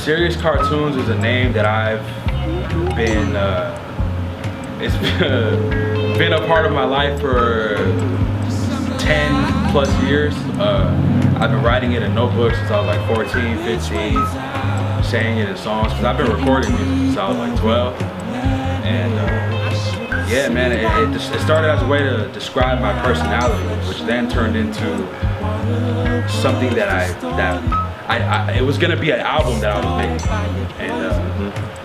Serious Cartoons is a name that I've been, it's been a part of my life for 10 plus years. I've been writing it in notebooks since I was like 14, 15, saying it in songs, because I've been recording music since I was like 12. And yeah, man, it started as a way to describe my personality, which then turned into something that it was gonna be an album that I was making,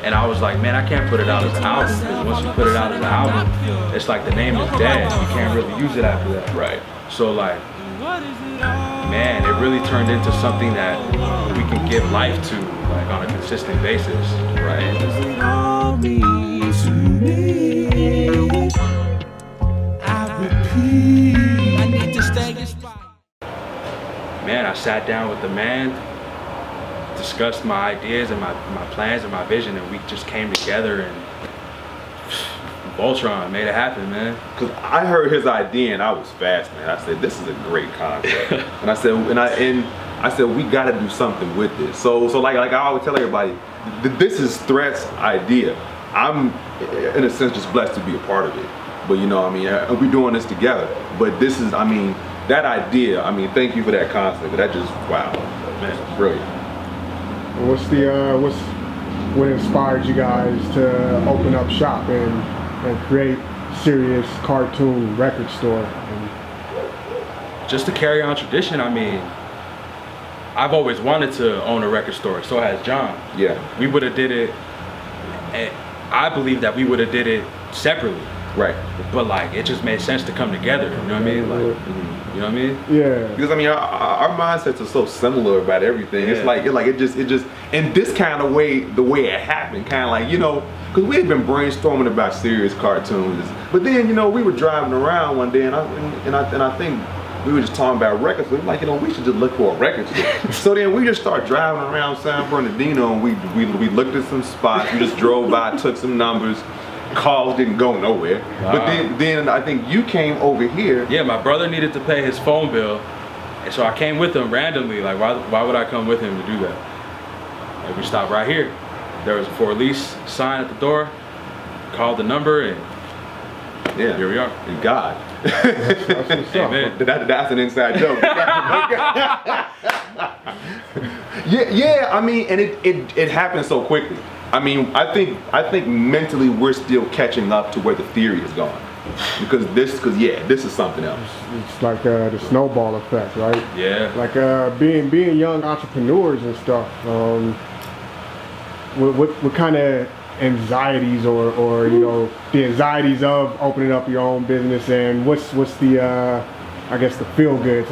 and I was like, man, I can't put it out as an album, because once you put it out as an album, it's like the name is dead. You can't really use it after that. Right. So like, man, it really turned into something that we can give life to, like on a consistent basis, right? Man, I sat down with the man, discussed my ideas and my plans and my vision, and we just came together and Voltron made it happen, man. Cause I heard his idea and I was fast, man. I said, this is a great concept. And I said, we gotta do something with this. So like I always tell everybody, this is Thrett's idea. I'm, in a sense, just blessed to be a part of it. But you know, I mean, we're doing this together. But this is, I mean, that idea, I mean, thank you for that concept. That just, wow, man, brilliant. What inspired you guys to open up shop and create Serious Cartoon record store? Just to carry on tradition, I mean, I've always wanted to own a record store, so has John. Yeah. We would have did it, and I believe that we would have did it separately. Right. But like, it just made sense to come together, you know what I mean? Like, you know what I mean? Yeah. Because I mean, our mindsets are so similar about everything. Yeah. It just, in this kind of way, the way it happened, kind of like, you know, because we had been brainstorming about Serious Cartoons, but then, you know, we were driving around one day, and I think we were just talking about records. We were like, you know, we should just look for a record store. So then we just started driving around San Bernardino, and we looked at some spots. We just drove by, took some numbers. Calls didn't go nowhere. Wow. But then I think you came over here. Yeah, my brother needed to pay his phone bill, and so I came with him randomly. Like, why would I come with him to do that? Like, we stopped right here. There was a for lease sign at the door. Called the number, and yeah, here we are. And God. Amen. That's an inside joke. Yeah. I mean, and it happened so quickly. I mean, I think mentally we're still catching up to where the theory is going, because this is something else. It's like the snowball effect, right? Yeah. Like being young entrepreneurs and stuff. What kind of anxieties or you know, the anxieties of opening up your own business, and what's the I guess the feel goods?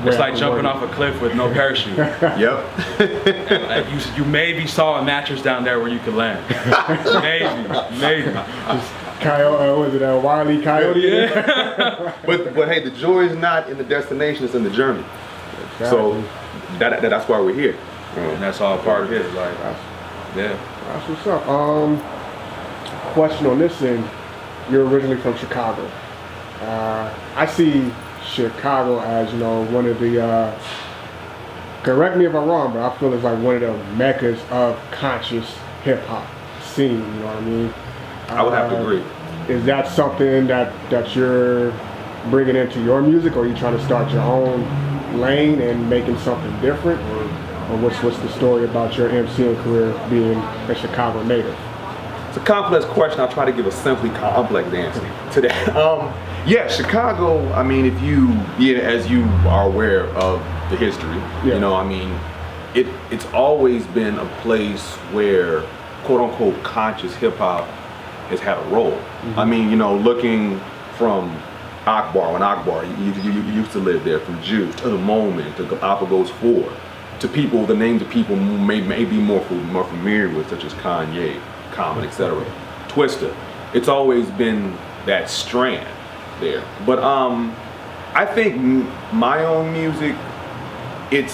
It's like jumping off a cliff with no parachute. Yep. Like you maybe saw a mattress down there where you could land. maybe. Coyote, was it a Wile E. Coyote? Yeah. but hey, the joy is not in the destination; it's in the journey. Exactly. So that's why we're here. And that's all part of it. Like, yeah. That's what's up. Question on this end: you're originally from Chicago. I see Chicago as, you know, one of the, correct me if I'm wrong, but I feel it's like one of the meccas of conscious hip hop scene, you know what I mean? I would have to agree. Is that something that you're bringing into your music, or are you trying to start your own lane and making something different, or what's the story about your MCing career being a Chicago native? It's a complex question. I'll try to give a simply complex answer to that. Yeah, Chicago, I mean, as you are aware of the history, you know, I mean, it's always been a place where quote unquote conscious hip hop has had a role. I mean, you know, looking from Akbar, when Akbar, you used to live there, from Juice to The Moment, to Galapagos 4, to people, the names of people may be more familiar with, such as Kanye, Common, etc. Twista. It's always been that strand there. But I think my own music, it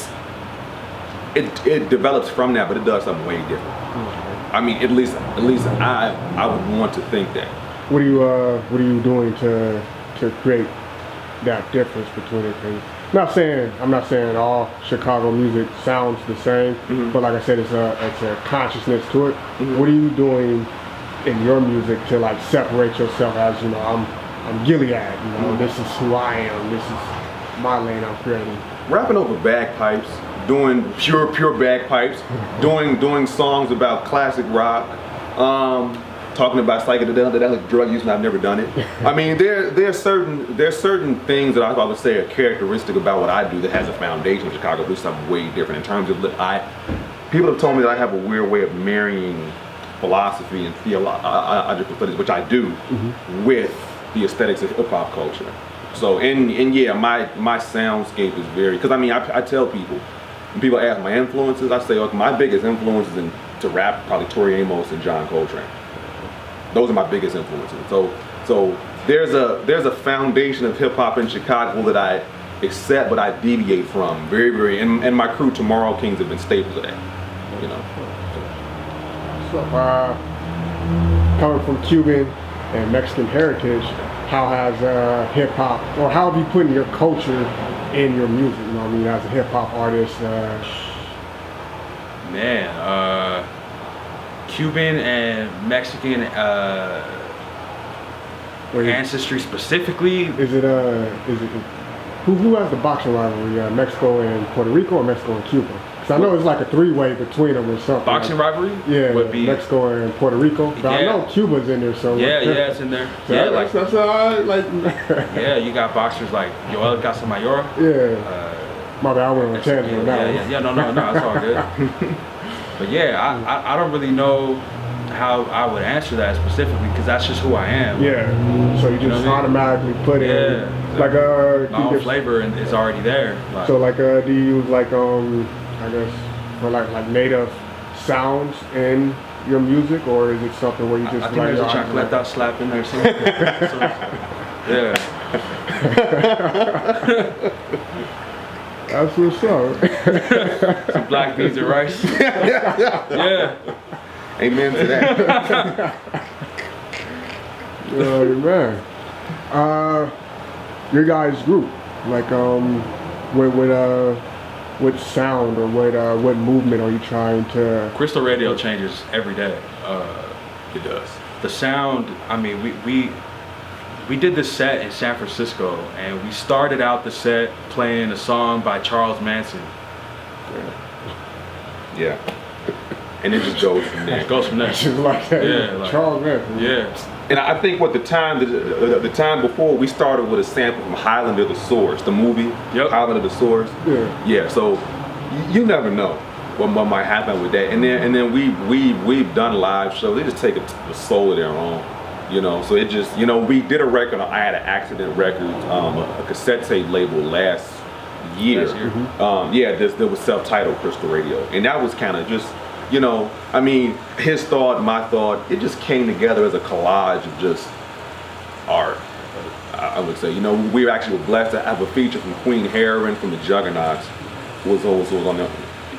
develops from that, but it does something way different. I mean, at least I would want to think that. What are you doing to create that difference between it? I'm not saying all Chicago music sounds the same, but like I said, it's a consciousness to it. What are you doing in your music to like separate yourself as, you know, I'm Gilead, you know, this is who I am, this is my lane I'm creating. Rapping over bagpipes, doing pure bagpipes, doing songs about classic rock, talking about psychedelic drug use, and I've never done it. I mean, there's certain things that I would say are characteristic about what I do that has a foundation in Chicago, but something way different in terms of people have told me that I have a weird way of marrying philosophy and theological studies, which I do, with the aesthetics of hip hop culture. So, and yeah, my soundscape is very, because I mean, I tell people, when people ask my influences, I say, okay, my biggest influences to rap, probably Tori Amos and John Coltrane. Those are my biggest influences. So there's a foundation of hip hop in Chicago that I accept, but I deviate from very, and my crew, Tomorrow Kings, have been staples of that, you know. So, coming from Cuban and Mexican heritage, how has hip hop, or how have you put in your culture in your music? You know what I mean, as a hip hop artist. Cuban and Mexican ancestry specifically. Is it who has the boxing rivalry? Mexico and Puerto Rico, or Mexico and Cuba? Because I know it's like a three-way between them or something. Boxing rivalry? Yeah, would be Mexico and Puerto Rico. But I know Cuba's in there, so yeah, it's in there. So yeah, that's like yeah, you got boxers like Yoel Casamayor. Yeah. My bad, I went on a tangent on that one. Yeah, no, it's all good. But yeah, I don't really know how I would answer that specifically, because that's just who I am. Yeah. So you just automatically put in like my own flavor is already there. Like, so like do you use like I guess for like native sounds in your music, or is it something where you just I think there's a chancleta slap in there somewhere. Yeah. That's what's up. Some black beans and rice. Yeah. Amen to that. Oh man. Your guys' group, like what sound or what movement are you trying to? Crystal Radio changes every day. It does. The sound, I mean, we did this set in San Francisco, and we started out the set playing a song by Charles Manson. Yeah. And it just goes from there. It goes from there. Just like that. Yeah, like, Charles Manson. Yeah. And I think the time before, we started with a sample from Highlander the Source, the movie. Yep. Highlander the Source. Yeah. Yeah. So you never know what might happen with that. And then we've done live shows. They just take a soul of their own. You know, so it just, you know, we did a record. I had an Accident Records, a cassette tape label last year. That was self-titled Crystal Radio, and that was kind of just, you know, I mean, his thought, my thought, it just came together as a collage of just art. I would say, you know, we actually were blessed to have a feature from Queen Heroin from the Juggernauts, who was on there.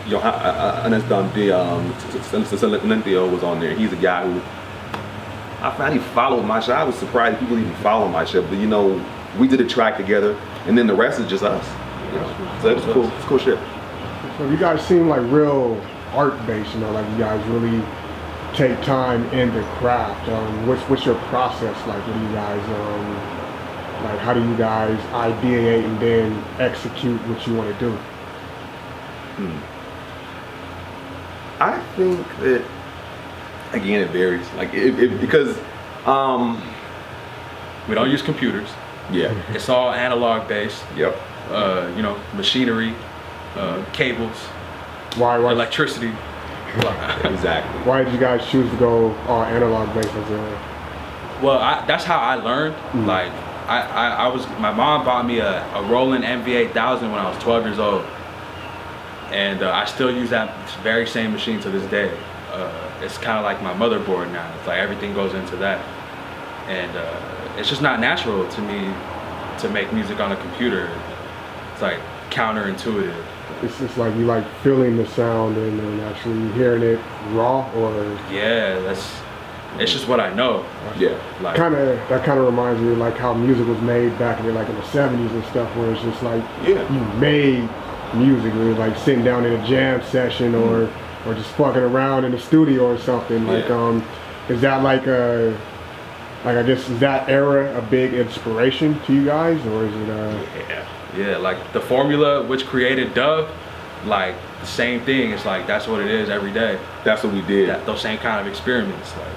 Johannes Dundee, Silentio was on there. He's a guy who I finally followed my show. I was surprised people even follow my show, but you know, we did a track together, and then the rest is just us. You know, so it was cool. It's cool shit. So you guys seem like real art-based. You know, like you guys really take time in the craft. What's your process like? What do you guys like? How do you guys ideate and then execute what you want to do? I think that, again, it varies. Like because we don't use computers. Yeah. It's all analog based. Yep. You know, machinery, cables, Why? electricity. Exactly. Why did you guys choose to go analog based? Well, that's how I learned. Like, my mom bought me a Roland MV8000 when I was 12 years old. And I still use that very same machine to this day. It's kind of like my motherboard now. It's like everything goes into that. And it's just not natural to me to make music on a computer. It's like counterintuitive. It's just like you like feeling the sound and actually hearing it raw, or? Yeah, It's just what I know. Yeah. Like That kind of reminds me of like how music was made back in like in the 70s and stuff, where it's just like you made music. It was like sitting down in a jam session or just fucking around in the studio or something. Like, is that like I guess, is that era a big inspiration to you guys, or is it? Yeah. Like the formula which created Dove, like the same thing. It's like that's what it is every day. That's what we did. Those same kind of experiments. Like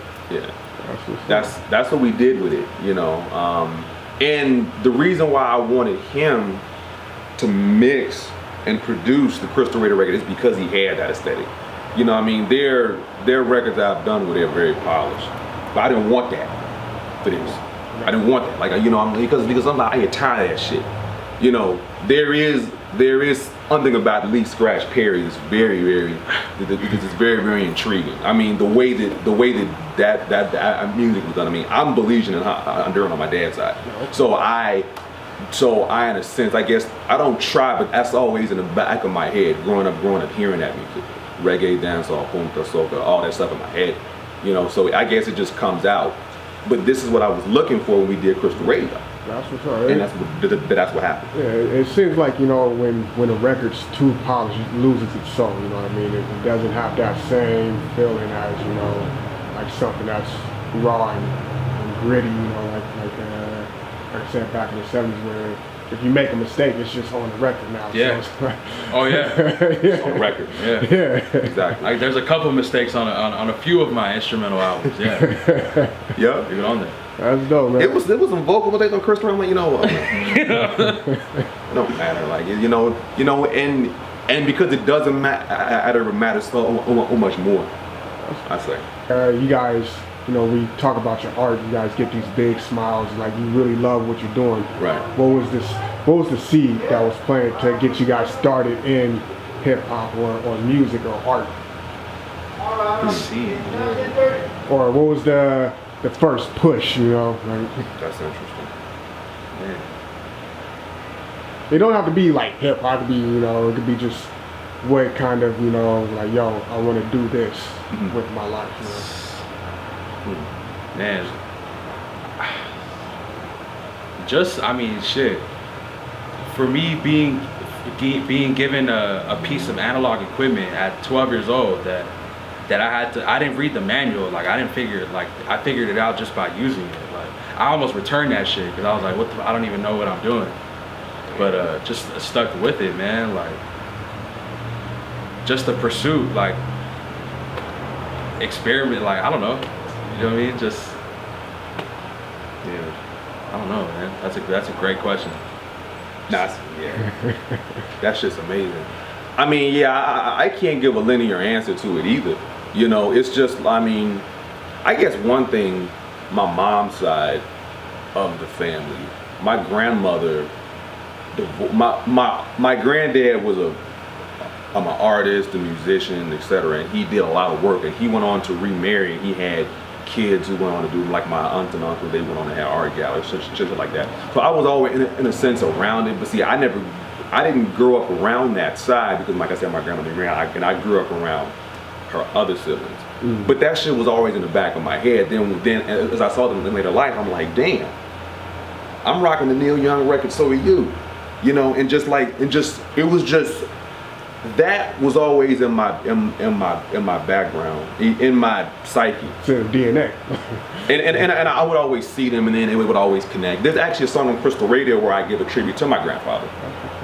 that's what we did with it, you know. And the reason why I wanted him to mix and produce the Crystal Radio record is because he had that aesthetic. You know what I mean? Their records that I've done with it are very polished, but I didn't want that for this. I didn't want that, like, you know, because I'm like, I get tired of that shit. You know, there is one thing about Lee Scratch Perry is very very intriguing. I mean, the way that music was done. I mean, I'm Belizean and Honduran on my dad's side, so I in a sense, I guess I don't try, but that's always in the back of my head. Growing up hearing that music, reggae, dancehall, punta, soca, all that stuff in my head. You know, so I guess it just comes out. But this is what I was looking for when we did Crystal Radio. That's what's up. And that's what happened. Yeah, it seems like, you know, when a record's too polished, it loses its soul. You know what I mean? It doesn't have that same feeling as, you know, like something that's raw and gritty. You know, like I said back in the 70s, where if you make a mistake, it's just on the record now. Yeah. So like, It's on record. Yeah. Exactly. Like there's a couple mistakes on a few of my instrumental albums. Yeah. Yeah. Even on there. That's dope, man. It was some vocal mistakes on Crystal. I'm like, you know, it don't matter. Like, you know, and because it doesn't matter, it matters so much more. I say. You guys, you know, we talk about your art. You guys get these big smiles, like you really love what you're doing. Right. What was the seed that was planted to get you guys started in hip hop or music or art? The seed. Or what was the first push? You know, like, That's interesting. Yeah. it don't have to be like hip hop. It could be, you know, it could be just what kind of, you know, like, yo, I want to do this with my life. You know? Man, just, I mean, shit. For me, being given a piece of analog equipment at 12 years old that I didn't read the manual. Like, I figured it out just by using it. Like, I almost returned that shit because I was like, I don't even know what I'm doing. But just stuck with it, man. Like, just the pursuit, like, experiment, like, I don't know. You know what I mean? Just, yeah, I don't know, man. That's a great question. That's just amazing. I mean, yeah, I can't give a linear answer to it either. You know, it's just, I mean, I guess one thing, my mom's side of the family, my grandmother, my granddad was I'm an artist, a musician, etc. And he did a lot of work, and he went on to remarry. He had kids who went on to do, like my aunt and uncle, they went on to have art galleries, shit like that. So I was always in a sense around it, but see, I didn't grow up around that side because, like I said, my grandmother and I grew up around her other siblings. But that shit was always in the back of my head. Then as I saw them in later life, I'm like, damn, I'm rocking the Neil Young record, so are you. You know, it was just, that was always in my background, in my psyche. It's in DNA. and I would always see them, and then it would always connect. There's actually a song on Crystal Radio where I give a tribute to my grandfather,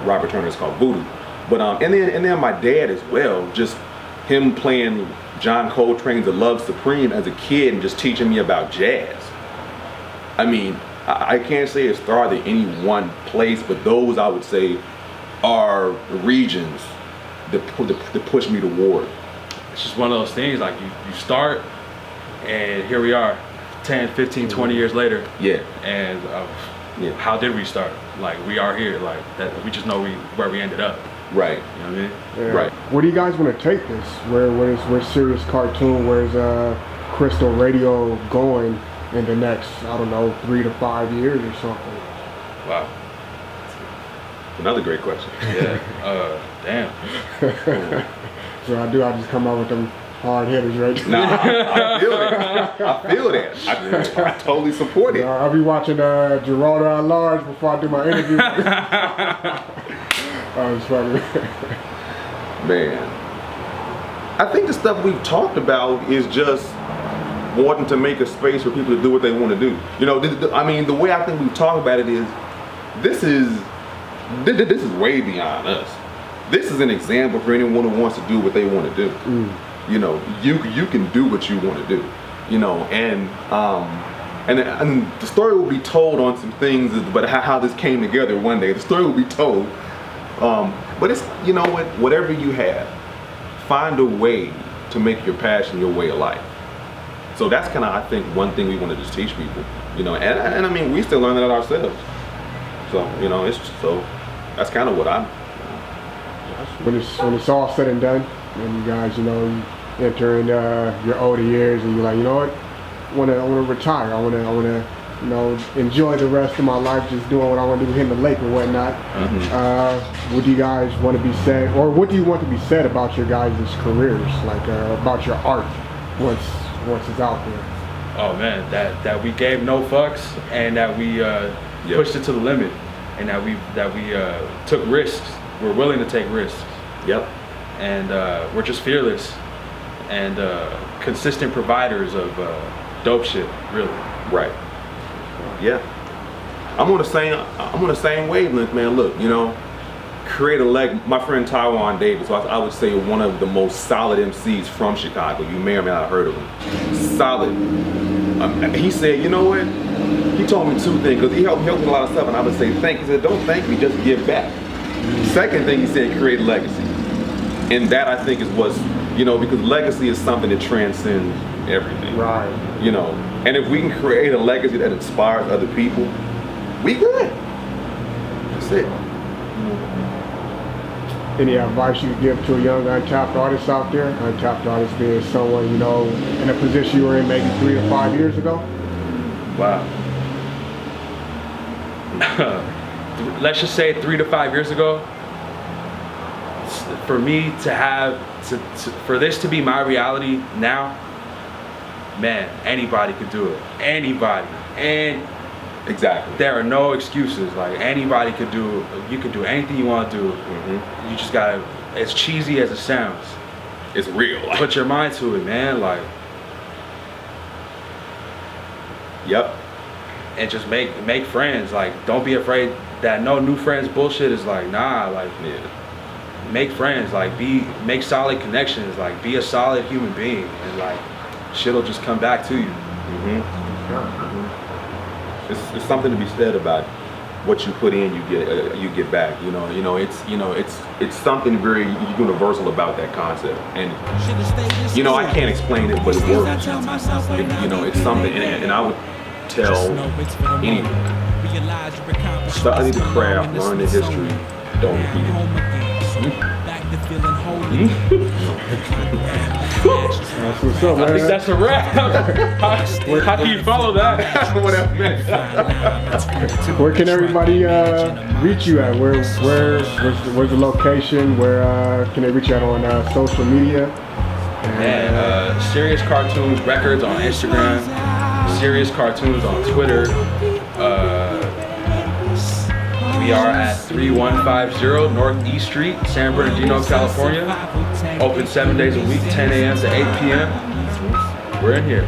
Robert Turner. It's called Voodoo. But and then my dad as well, just him playing John Coltrane's "The Love Supreme" as a kid and just teaching me about jazz. I mean, I can't say it started in any one place, but those, I would say, are regions that push me toward. It's just one of those things, like you start, and here we are 10, 15, 20 years later. Yeah. And how did we start? Like, we are here, like that. We just know where we ended up. Right. You know what I mean? Yeah. Right. Where do you guys want to take this? Where's Serious Cartoon? Where's Crystal Radio going in the next, I don't know, 3 to 5 years or something? Wow. Another great question. Yeah. Damn. So I just come out with them hard hitters, right? Nah, I feel that. I feel that. I totally support it. I'll be watching Geraldo at Large before I do my interview. It's funny. Man, I think the stuff we've talked about is just wanting to make a space for people to do what they want to do. You know, I mean, the way I think we've talked about it is, this is way beyond us. This is an example for anyone who wants to do what they want to do. You know, you can do what you want to do. You know, and the story will be told on some things, but how this came together one day. The story will be told. But it's, you know what, whatever you have, find a way to make your passion your way of life. So that's kind of, I think, one thing we want to just teach people. You know, and I mean, we still learn that ourselves. So, you know, so that's kind of what I'm. When it's all said and done, and you guys, you know, you enter in your older years, and you're like, you know what, I want to retire. I want to, you know, enjoy the rest of my life just doing what I want to do, hitting the lake and whatnot. What do you guys want to be said, or what do you want to be said about your guys' careers, like about your art once it's out there? Oh man, that we gave no fucks, and that we pushed it to the limit, and that we took risks. We're willing to take risks. Yep. And we're just fearless and consistent providers of dope shit, really. Right. Yeah. I'm on the same wavelength, man. Look, you know, create a leg. My friend Taiwan Davis, I would say one of the most solid MCs from Chicago. You may or may not have heard of him. Solid. He said, you know what? He told me two things, because he helped me with a lot of stuff, and I would say thank you. He said, don't thank me, just give back. Second thing he said, create a legacy. And that, I think, is what's, you know, because legacy is something that transcends everything. Right. You know, and if we can create a legacy that inspires other people, we good. That's it. Any advice you could give to a young untapped artist out there? Untapped artist being someone, you know, in a position you were in maybe 3 to 5 years ago? Wow. Let's just say 3 to 5 years ago, for me for this to be my reality now, man, anybody could do it. Anybody. And Exactly. there are no excuses. Like, anybody could do, you can do anything you want to do. You just gotta, as cheesy as it sounds, It's real. put your mind to it, man. Like, Yep. and just make friends. Like, don't be afraid that no new friends bullshit is like, nah, like, Yeah. make friends, like, make solid connections, like, be a solid human being, and like, shit'll just come back to you. It's something to be said about what you put in, you get back. You know, it's something very universal about that concept, and you know, I can't explain it, but it works. You know, it's something, and I would tell anyone: study the craft, learn the history, don't repeat it. That's what's up, I man. think that's a wrap. How can you follow that? Whatever, man. Where can everybody reach you at? Where's the location? Where can they reach you at on social media? And Serious Cartoons Records on Instagram, Serious Cartoons on Twitter. We are at 3150 Northeast Street, San Bernardino, California. Open 7 days a week, 10 a.m. to 8 p.m. We're in here.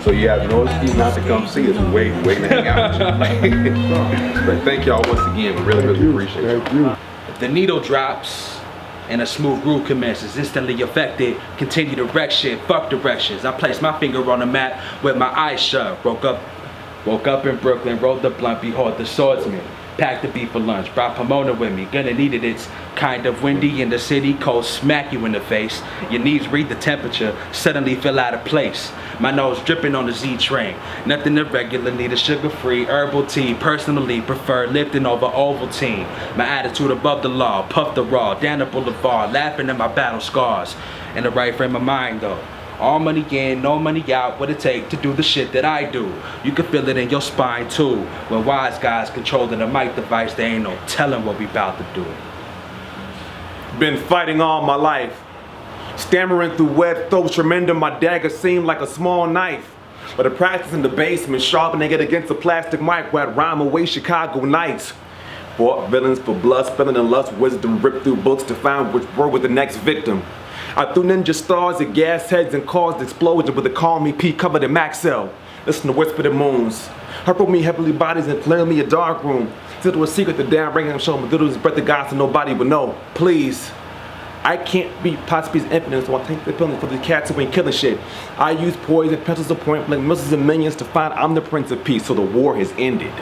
So you have no excuse not to come see us. We're waiting to hang out with you. But thank y'all once again. We really appreciate it. Thank you. The needle drops and a smooth groove commences, instantly affected. Continue to wreck shit, fuck directions. I place my finger on the map with my eyes shut. Woke up in Brooklyn, rolled the blunt, behold the swordsman. Packed the beef for lunch, brought Pomona with me. Gonna need it, it's kind of windy in the city. Cold smack you in the face. Your knees read the temperature, suddenly feel out of place. My nose dripping on the Z train. Nothing irregular, need a sugar-free herbal tea. Personally prefer lifting over Ovaltine. My attitude above the law, puff the raw, down the boulevard, laughing at my battle scars. In the right frame of mind though. All money in, no money out, what it take to do the shit that I do. You can feel it in your spine too. When wise guys controlling the mic device, there ain't no telling what we about to do. Been fighting all my life. Stammering through web throats, tremendum, my dagger seemed like a small knife. But the practice in the basement, sharpening it against a plastic mic where I'd rhyme away Chicago nights. Fought villains for blood, spilling and lust, wisdom, ripped through books to find which were with the next victim. I threw ninja stars at gas heads and caused explosions with a call me P covered in Maxell. Listen to whisper the moons. Hurple me heavenly bodies and clear me a dark room. Still to a secret the damn ring and show me little breath of God so nobody would know. Please. I can't be Potsby's infinite, so I take the penalty for the cats who ain't killing shit. I use poison, pencils to point blank, missiles and minions to find I'm the Prince of Peace, so the war has ended.